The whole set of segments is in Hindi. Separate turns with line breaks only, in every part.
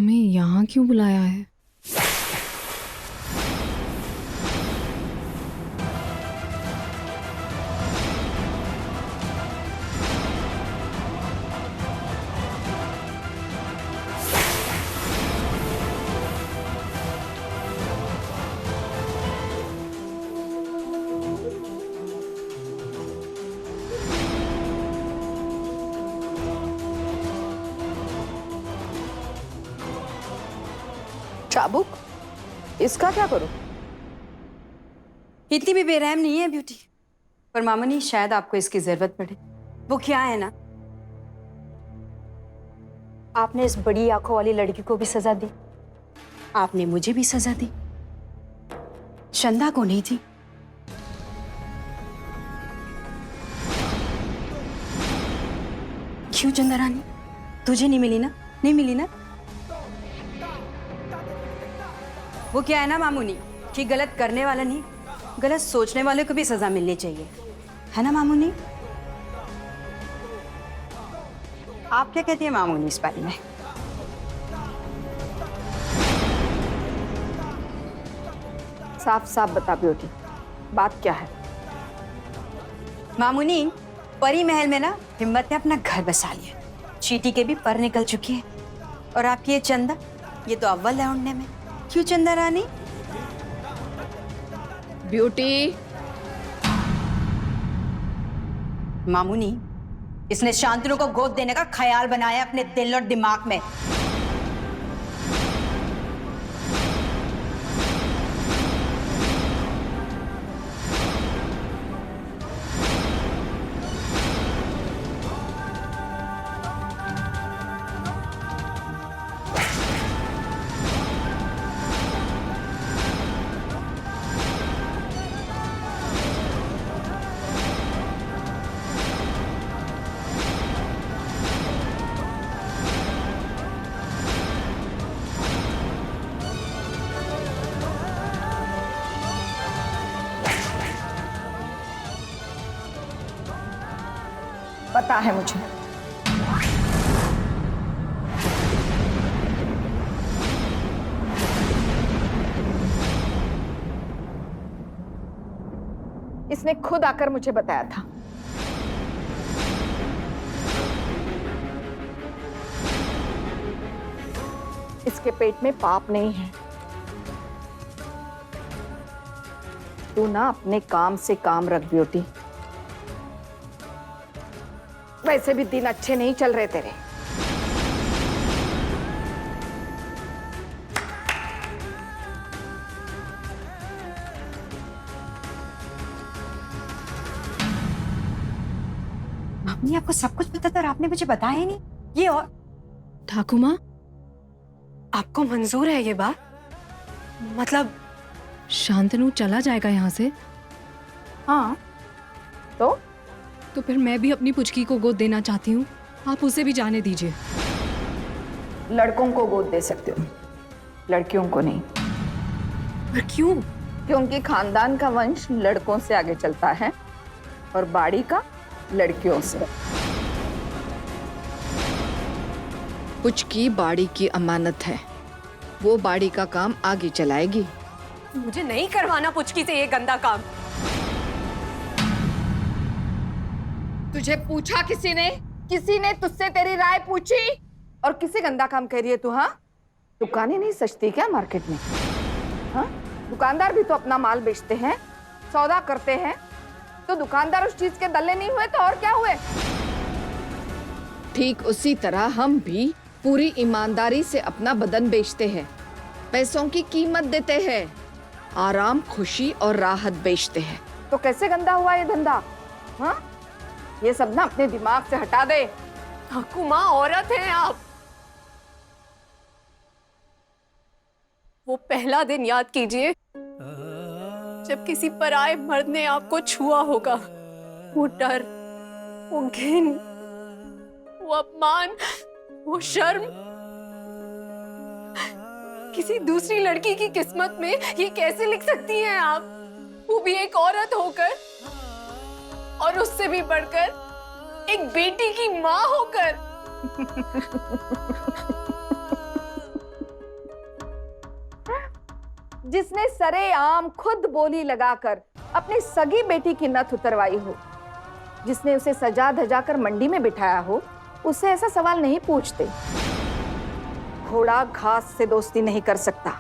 हमें यहाँ क्यों बुलाया है?
चाबुक, इसका क्या करूं?
इतनी भी बेरहम नहीं है ब्यूटी, पर मामूनी शायद आपको इसकी जरूरत पड़े। वो क्या है ना, आपने इस बड़ी आंखों वाली लड़की को भी सजा दी, आपने मुझे भी सजा दी, चंदा को नहीं थी। क्यों चंदा रानी, तुझे नहीं मिली ना? नहीं मिली ना? वो क्या है ना मामूनी कि गलत करने वाला नहीं, गलत सोचने वाले को भी सजा मिलनी चाहिए, है ना मामूनी? आप क्या कहती हैं मामूनी इस बारे में?
साफ साफ बता ब्यूटी, बात क्या है?
मामूनी, परी महल में ना हिम्मत ने अपना घर बसा लिया, चींटी के भी पर निकल चुकी है, और आपकी ये चंदा, ये तो अव्वल है उड़ने में। क्यों चंदा रानी?
ब्यूटी,
मामूनी, इसने शांतनु को गोद देने का ख्याल बनाया अपने दिल और दिमाग में।
पता है मुझे। इसने खुद आकर मुझे बताया था। इसके पेट में पाप नहीं है। तू ना अपने काम से काम रख ब्यूटी, वैसे भी दिन अच्छे नहीं चल रहे तेरे।
मम्मी, आपको सब कुछ पता था और आपने मुझे बताया ही नहीं। ये और
ठाकुर माँ,
आपको मंजूर है ये बात? मतलब
शांतनु चला जाएगा यहाँ से?
हाँ, तो
फिर मैं भी अपनी पुचकी को गोद देना चाहती हूँ, आप उसे भी जाने दीजिए।
लड़कों को गोद दे सकते हो, लड़कियों को नहीं।
पर क्यों?
क्योंकि खानदान का वंश लड़कों से आगे चलता है और बाड़ी का लड़कियों से।
पुचकी बाड़ी की अमानत है, वो बाड़ी का काम आगे चलाएगी।
मुझे नहीं करवाना पुचकी से ये गंदा काम।
तुझे पूछा किसी ने? किसी ने तुझसे तेरी राय पूछी? और किसे गंदा काम कह रही है तू? हाँ, दुकानें नहीं सजती क्या मार्केट में? हाँ, दुकानदार भी तो अपना माल बेचते हैं, सौदा करते हैं। तो दुकानदार उस चीज के दल्ले नहीं हुए तो और क्या हुए?
ठीक उसी तरह हम भी पूरी ईमानदारी से अपना बदन बेचते हैं, पैसों की कीमत देते हैं, आराम, खुशी और राहत बेचते हैं।
तो कैसे गंदा हुआ ये धंधा? हाँ, ये सब ना अपने दिमाग से हटा दे।
ठाकुर माँ, औरत हैं आप। वो पहला दिन याद कीजिए जब किसी पराये मर्द ने आपको छुआ होगा। वो डर, वो घिन, वो अपमान, वो शर्म। किसी दूसरी लड़की की किस्मत में ये कैसे लिख सकती हैं आप? वो भी एक औरत होकर, और उससे भी बढ़कर एक बेटी की माँ होकर।
जिसने सरेआम खुद बोली लगाकर अपनी सगी बेटी की नथ उतरवाई हो, जिसने उसे सजा धजा कर मंडी में बिठाया हो, उससे ऐसा सवाल नहीं पूछते। घोड़ा घास से दोस्ती नहीं कर सकता।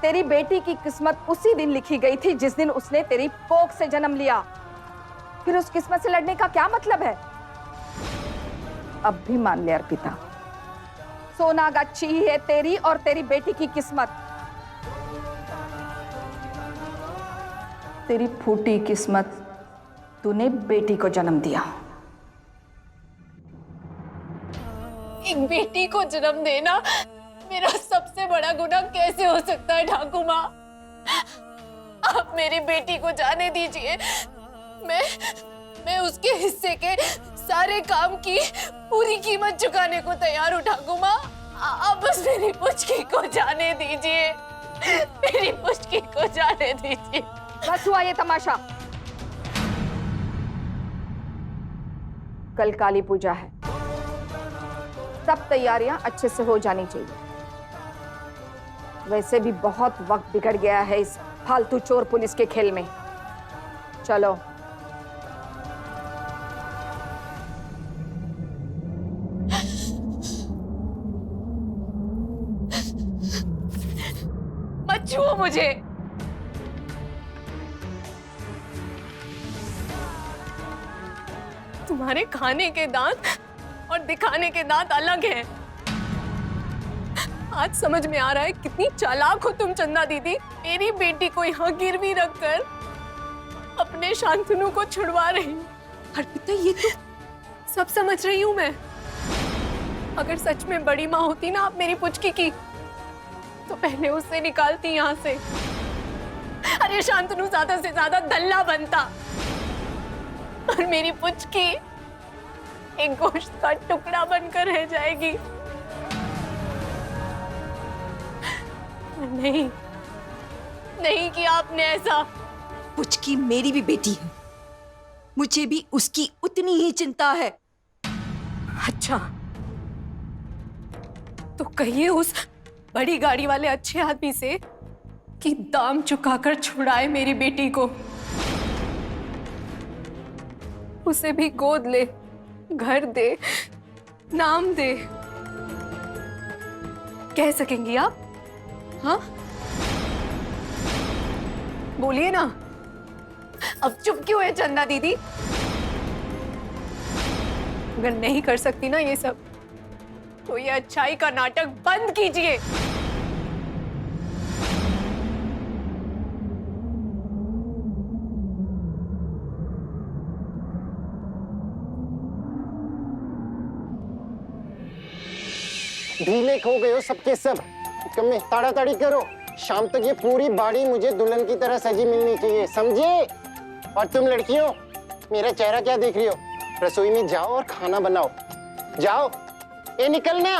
तेरी बेटी की किस्मत उसी दिन लिखी गई थी जिस दिन उसने तेरी कोख से जन्म लिया। फिर उस किस्मत से लड़ने का क्या मतलब है? अब भी मान ले अर्पिता, सोनागाछी ही है तेरी और तेरी बेटी की किस्मत। तेरी फूटी किस्मत, तूने बेटी को जन्म दिया।
एक बेटी को जन्म देना मेरा सबसे बड़ा गुनाह कैसे हो सकता है ठाकुर माँ? आप मेरी बेटी को जाने दीजिए। मैं उसके हिस्से के सारे काम की पूरी कीमत चुकाने को तैयार हूँ ठाकुर माँ। आप बस मेरी पुचकी को जाने दीजिए, मेरी पुचकी को जाने दीजिए।
बस हुआ ये तमाशा। कल काली पूजा है, सब तैयारियां अच्छे से हो जानी चाहिए। वैसे भी बहुत वक्त बिगड़ गया है इस फालतू चोर पुलिस के खेल में। चलो।
मत छुओ मुझे। तुम्हारे खाने के दांत और दिखाने के दांत अलग हैं। आज समझ में आ रहा है कितनी चालाक हो तुम चंदा दीदी। मेरी बेटी को यहाँ गिरवी रखकर अपने शांतनु को छुड़वा रही। अर्पिता, ये तो सब समझ रही हूँ मैं। अगर सच में बड़ी माँ होती ना आप मेरी पुचकी की, तो पहले उससे निकालती यहाँ से। अरे शांतनु ज्यादा से ज्यादा दल्ला बनता और मेरी पुचकी एक गोश्त का टुकड़ा बनकर रह जाएगी। नहीं, नहीं किया आपने ऐसा।
पुचकी मेरी भी बेटी है, मुझे भी उसकी उतनी ही चिंता है।
अच्छा, तो कहिए उस बड़ी गाड़ी वाले अच्छे आदमी से कि दाम चुकाकर छुड़ाए मेरी बेटी को। उसे भी गोद ले, घर दे, नाम दे। कह सकेंगी आप? हाँ, बोलिए ना। अब चुप क्यों है चंदा दीदी? अगर नहीं कर सकती ना ये सब, तो ये अच्छाई का नाटक बंद कीजिए।
ढीले खो गए हो सबके सब। कम ताड़ाताड़ी करो, शाम तक ये पूरी बाड़ी मुझे दुल्हन की तरह सजी मिलनी चाहिए, समझे? और तुम लड़कियों, मेरा चेहरा क्या देख रही हो? रसोई में जाओ और खाना बनाओ। जाओ, ये निकलना।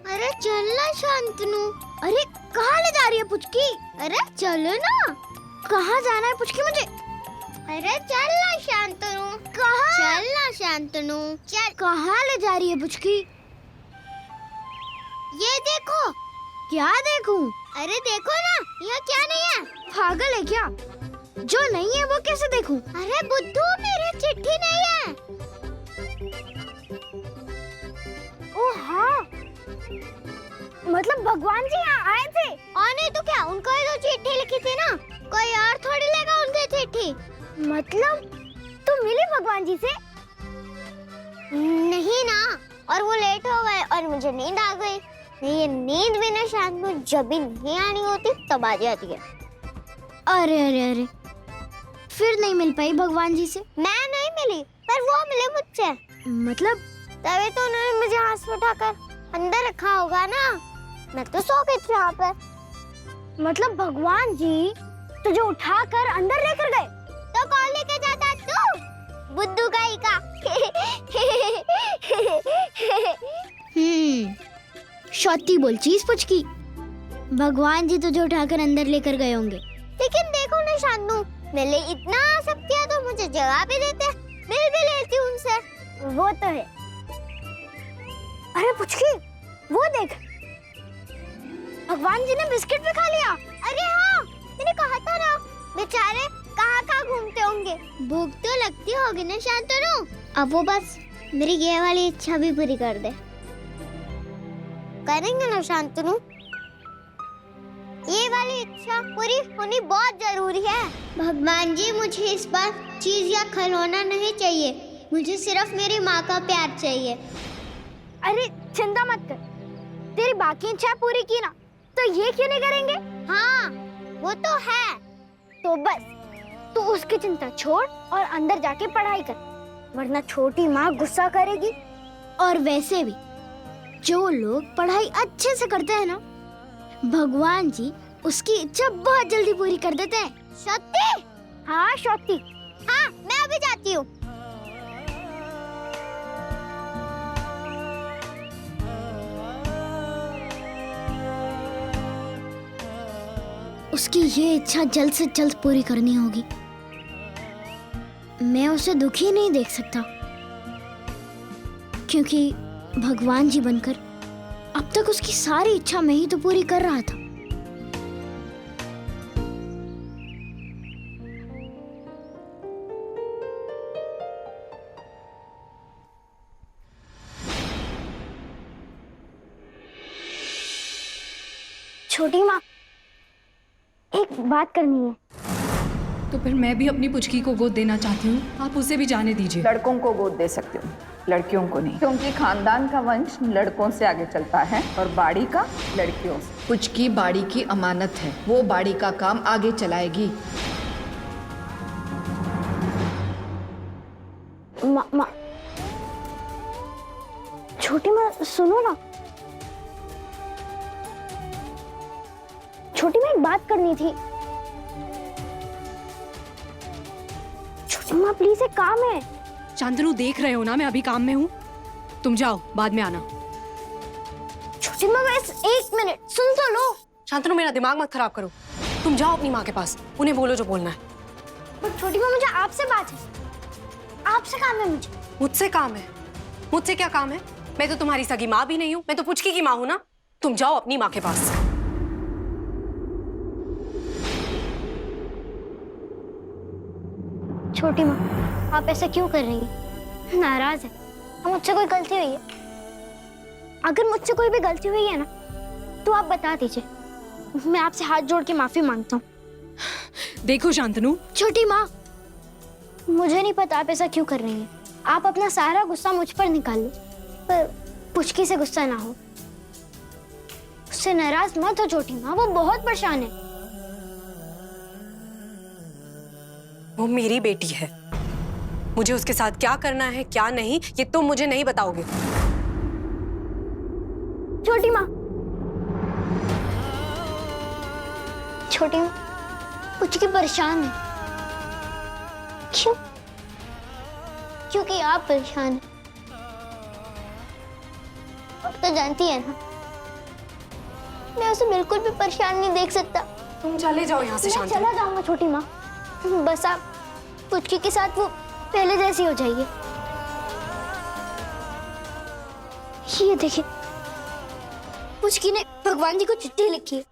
अरे चलना शांतनु। अरे कहाँ ले जा रही है पुचकी? अरे चलो ना। कहाँ जाना है पुचकी मुझे? अरे चलना शांतनु। कहाँ? चलना शांतनु। चल। कहाँ ले जा रही है पुचकी? ये देखो। क्या देखूं? अरे देखो ना, यहाँ क्या नहीं है? पागल है क्या? जो नहीं है वो कैसे देखूं? अरे बुद्धू, मेरी चिट्ठी नहीं है। ओह हाँ, मतलब भगवान जी यहाँ आए थे। आने तो क्या, उनको ही तो चिट्ठी लिखी थी ना। कोई और थोड़ी लेगा उनकी चिट्ठी। मतलब तुम मिली भगवान जी से? नहीं ना, और वो लेट हो गए और मुझे नींद आ गई। नहीं, ये नींद भी ना शाम को जब भी नहीं आनी होती तब आ जाती है। अरे अरे अरे, फिर नहीं मिल पाई भगवान जी से? मैं नहीं मिली, पर वो मिले मुझसे। मतलब तभी तो उन्होंने मुझे हाथ में उठाकर अंदर रखा होगा ना। मैं तो सो गई थी यहाँ पर। मतलब भगवान जी तुझे उठाकर अंदर लेकर गए? तो कौन लेकर जाता? तू बुद्धू का ही का। शौती बोल चीज पुचकी। भगवान जी तुझे उठाकर अंदर लेकर गए होंगे। लेकिन देखो ना शांतनु, मेरे इतना शक्ति है तो मुझे जगह भी देते, मिल भी लेती उनसे। वो तो है। अरे पुचकी, वो देख, भगवान जी ने बिस्किट भी खा लिया। अरे हाँ, मैंने कहा था ना, बेचारे कहाँ घूमते होंगे। भूख तो लगती होगी ना शांतनु। अब वो बस मेरी ये वाली इच्छा भी पूरी कर दे। करेंगे ना शांतनु? ये वाली इच्छा पूरी होनी बहुत जरूरी है। भगवान जी, मुझे इस बार चीज या खिलौना नहीं चाहिए, मुझे सिर्फ मेरी माँ का प्यार चाहिए। अरे चिंता मत कर, तेरी बाकी इच्छा पूरी की ना, तो ये क्यों नहीं करेंगे? हाँ वो तो है। तो बस तू उसकी चिंता छोड़ और अंदर जाके पढ़ाई कर, वरना छोटी माँ गुस्सा करेगी। और वैसे भी जो लोग पढ़ाई अच्छे से करते हैं ना, भगवान जी उसकी इच्छा बहुत जल्दी पूरी कर देते हैं। सत्य? हाँ सत्य। हाँ मैं अभी जाती हूँ। उसकी ये इच्छा जल्द से जल्द पूरी करनी होगी। मैं उसे दुखी नहीं देख सकता, क्योंकि भगवान जी बनकर अब तक उसकी सारी इच्छा मैं ही तो पूरी कर रहा था। छोटी माँ, एक बात करनी है।
तो फिर मैं भी अपनी पुचकी को गोद देना चाहती हूँ, आप उसे भी जाने दीजिए।
लड़कों को गोद दे सकते हो, लड़कियों को नहीं, क्योंकि खानदान का वंश लड़कों से आगे चलता है और बाड़ी का लड़कियों से।
पुचकी बाड़ी की अमानत है, वो बाड़ी का काम आगे चलाएगी।
माँ, छोटी माँ सुनो ना। छोटी माँ एक बात करनी थी। छोटी माँ प्लीज, एक काम है।
शांतनु देख रहे हो ना मैं अभी काम में हूँ, तुम जाओ, बाद में आना।
छोटी माँ बस एक मिनट सुन तो लो।
शांतनु, मेरा दिमाग मत खराब करो, तुम जाओ अपनी माँ के पास, उन्हें बोलो जो बोलना है।
पर छोटी माँ, मुझे आपसे बात है, आपसे काम है मुझे।
मुझसे काम है? मुझसे क्या काम है? मैं तो तुम्हारी सगी माँ भी नहीं हूँ, मैं तो पुचकी की माँ हूँ ना। तुम जाओ अपनी माँ के पास।
छोटी माँ, आप ऐसा क्यों कर रही हैं? नाराज है? हम मुझसे कोई गलती हुई है? अगर मुझसे कोई भी गलती हुई है ना, तो आप बता दीजिए, मैं आपसे हाथ जोड़ के माफी मांगता हूँ।
देखो शांतनु,
छोटी माँ, मुझे नहीं पता आप ऐसा क्यों कर रही हैं। आप अपना सारा गुस्सा मुझ पर निकाल लो, पर पुचकी से गुस्सा ना हो, उससे नाराज मत हो छोटी माँ, वो बहुत परेशान है।
वो मेरी बेटी है, मुझे उसके साथ क्या करना है क्या नहीं, ये तुम मुझे नहीं बताओगे।
छोटी माँ, छोटी माँ, पुचकी परेशान है। क्यों? क्योंकि आप परेशान हैं। आप तो जानती है ना, मैं उसे बिल्कुल भी परेशान नहीं देख सकता।
तुम चले जाओ यहाँ से
मैं
शांतनु।
चला जाऊंगा छोटी माँ, बस आप पुचकी के साथ वो पहले जैसी हो जाइए। ये देखिए, पुचकी ने भगवान जी को चिट्ठी लिखी है।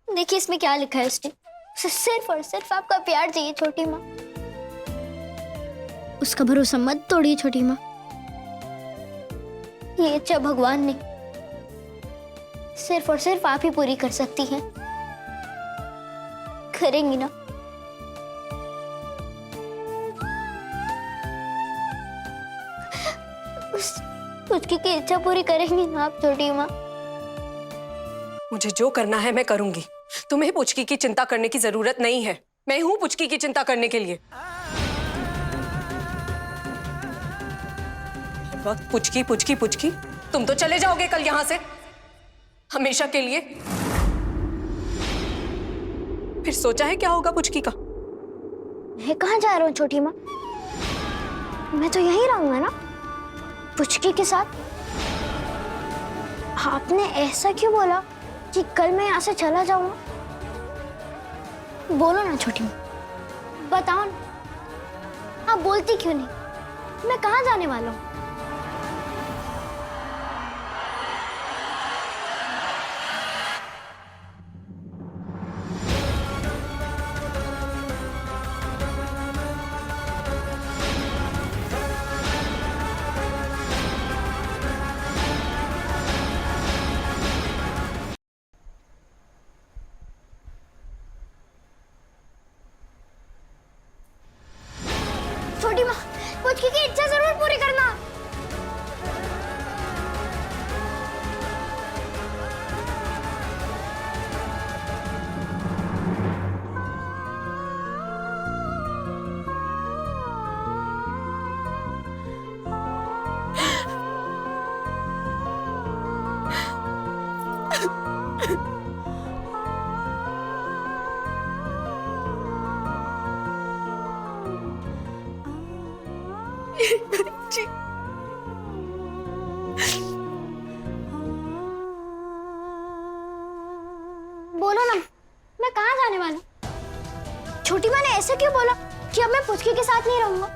देखिए इसमें क्या लिखा है उसने। उसे सिर्फ और सिर्फ आपका प्यार चाहिए छोटी माँ। उसका भरोसा मत तोड़िए छोटी माँ। ये इच्छा भगवान ने सिर्फ और सिर्फ आप ही पूरी कर सकती हैं। करेंगी ना? पुचकी की इच्छा पूरी करेंगी ना आप छोटी माँ?
मुझे जो करना है मैं करूंगी, तुम्हें पुचकी की चिंता करने की जरूरत नहीं है। मैं हूं पुचकी की चिंता करने के लिए। वक्त पुचकी पुचकी पुचकी, तुम तो चले जाओगे कल यहाँ से हमेशा के लिए। फिर सोचा है क्या होगा पुचकी का?
मैं कहाँ जा रहा हूँ छोटी माँ? मैं तो यहीं रहूंगा ना पुचकी के साथ। आपने ऐसा क्यों बोला कि कल मैं यहाँ से चला जाऊंगा? बोलो ना छोटी माँ, बताओ ना। आप बोलती क्यों नहीं? मैं कहाँ जाने वाला हूँ? जरूर पूरी करना।
जी
बोलो ना, मैं कहाँ जाने वाला हूँ? छोटी माँ ने ऐसे क्यों बोला कि अब मैं पुचकी के साथ नहीं रहूंगा?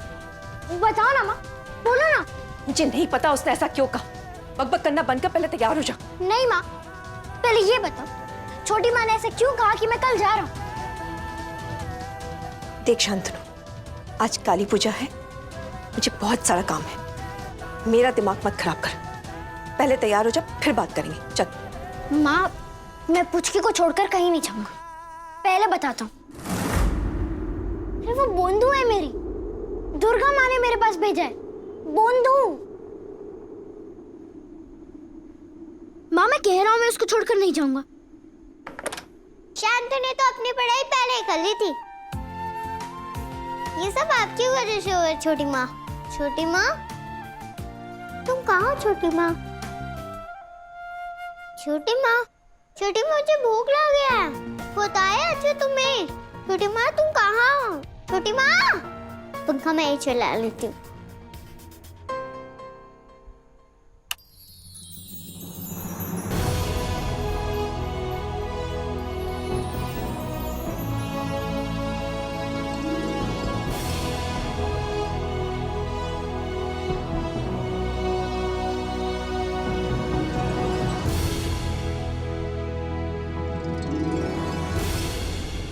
बताओ ना माँ, बोलो ना।
मुझे नहीं पता उसने ऐसा क्यों कहा। बकबक करना बंद कर, पहले तैयार हो जा।
नहीं माँ, पहले ये बताओ, छोटी माँ ने ऐसे क्यों कहा कि मैं कल जा रहा हूँ?
देख शांतनु, आज काली पूजा है, मुझे बहुत सारा काम है। मेरा दिमाग मत खराब कर। पहले तैयार हो जा, फिर बात करेंगे। चल।
माँ, मैं पुचकी को छोड़कर कहीं नहीं जाऊंगा। पहले बताता हूँ, अरे वो बोंदू है मेरी। दुर्गा माँ ने मेरे पास भेजा है। बोंदू। माँ, मैं कह रहा हूँ मैं उसको छोड़कर नहीं जाऊंगा। शांतनु ने तो अपनी पढ़ाई पहले ही कर ली थी। ये सब आपकी वजह से हुआ। छोटी माँ, छोटी माँ, तुम कहाँ हो? छोटी माँ, छोटी माँ, छोटी माँ, मुझे भूख लग गया है। बताया अच्छा तुम्हें? छोटी माँ, तुम कहाँ हो? छोटी माँ, पंखा मैं ही चला लेती हूँ।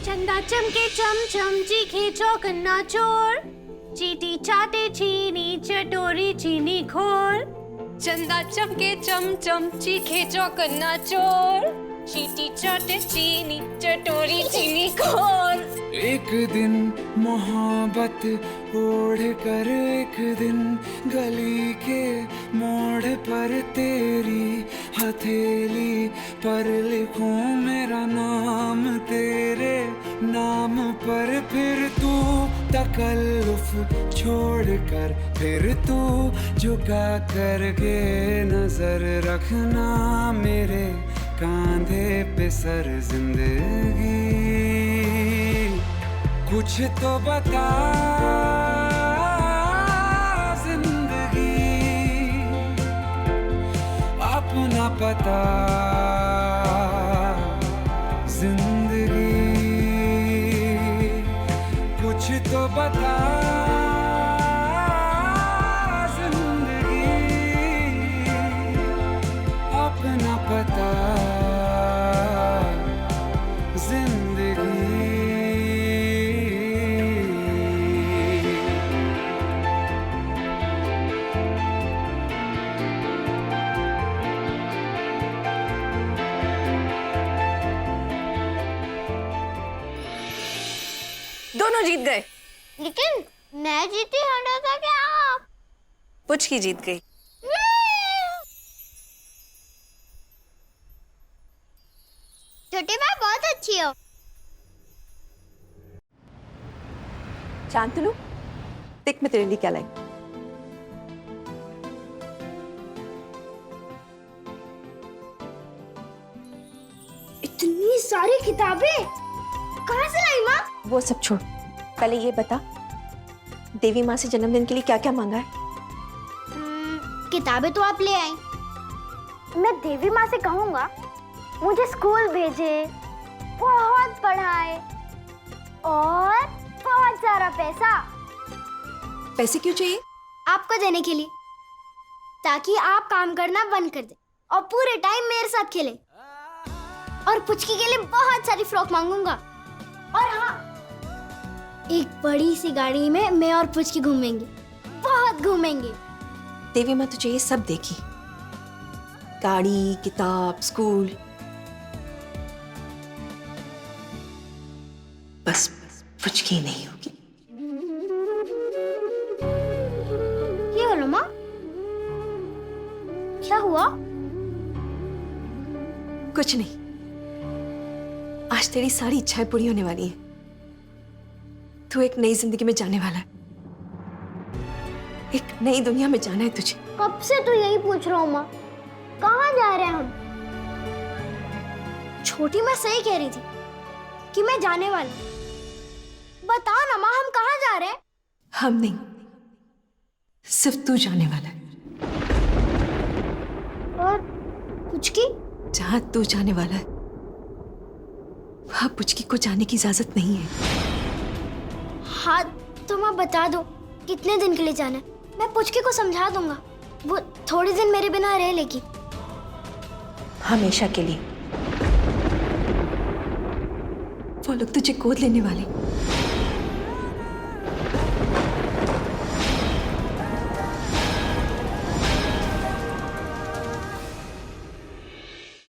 चंदा चमके चम चम चीखे चौकन्ना चोर, चीटी चाटे चीनी चटोरी चीनी घोर।
चंदा चमके चम चम चीखे चौकन्ना चोर, चीटी चाटे चीनी चटोरी चीनी खोर।
एक दिन मोहब्बत ओढ़ कर, एक दिन गली के मोड़ पर तेरी हथेली पर लिखूं मेरा नाम तेरे नाम पर। फिर तू तकल्लुफ छोड़ कर, फिर तू झुका करके नजर रखना मेरे कांधे पे सर। जिंदगी कुछ तो बता, जिंदगी अपना पता। जिंदगी कुछ तो बता, जिंदगी अपना पता।
दोनों जीत गए।
लेकिन मैं जीती होने का क्या? आप
पुचकी जीत गई।
छोटी माँ बहुत अच्छी हो।
शांतनु, देख मैं तेरे लिए क्या लाई।
इतनी सारी किताबें कहाँ से लाई माँ?
वो सब छोड़, पहले ये बता, देवी माँ से जन्मदिन के लिए क्या क्या मांगा है?
किताबें तो आप ले आई। मैं देवी माँ से कहूँगा मुझे स्कूल भेजे, बहुत पढ़ाए और बहुत सारा पैसा।
पैसे क्यों चाहिए?
आपको देने के लिए, ताकि आप काम करना बंद कर दे और पूरे टाइम मेरे साथ खेले। और पुचकी के लिए बहुत सारी फ्रॉक मांगूंगा। और हाँ, एक बड़ी सी गाड़ी में मैं और पुचकी घूमेंगे, बहुत घूमेंगे।
देवी माँ तुझे ये सब देगी, गाड़ी, किताब, स्कूल। बस पुचकी नहीं होगी।
क्यों
हुआ?
कुछ नहीं, आज तेरी सारी इच्छाएं पूरी होने वाली हैं। तू एक नई जिंदगी में जाने वाला है, एक नई दुनिया में जाना है तुझे।
कब से तो यही पूछ रहा हूँ माँ, कहाँ जा रहे हैं हम? छोटी माँ सही कह रही थी कि मैं जाने वाला हूँ। बताओ ना माँ, हम कहाँ जा रहे हैं?
हम नहीं, सिर्फ तू जाने वाला है।
और पुचकी?
जहां तू जाने वाला है वहां पुचकी को जाने की इजाजत नहीं है।
हाँ तो माँ बता दो कितने दिन के लिए जाना है, मैं पुचकी को समझा दूंगा, वो थोड़े दिन मेरे बिना रह लेगी।
हमेशा के लिए। वो लोग तुझे गोद लेने वाले।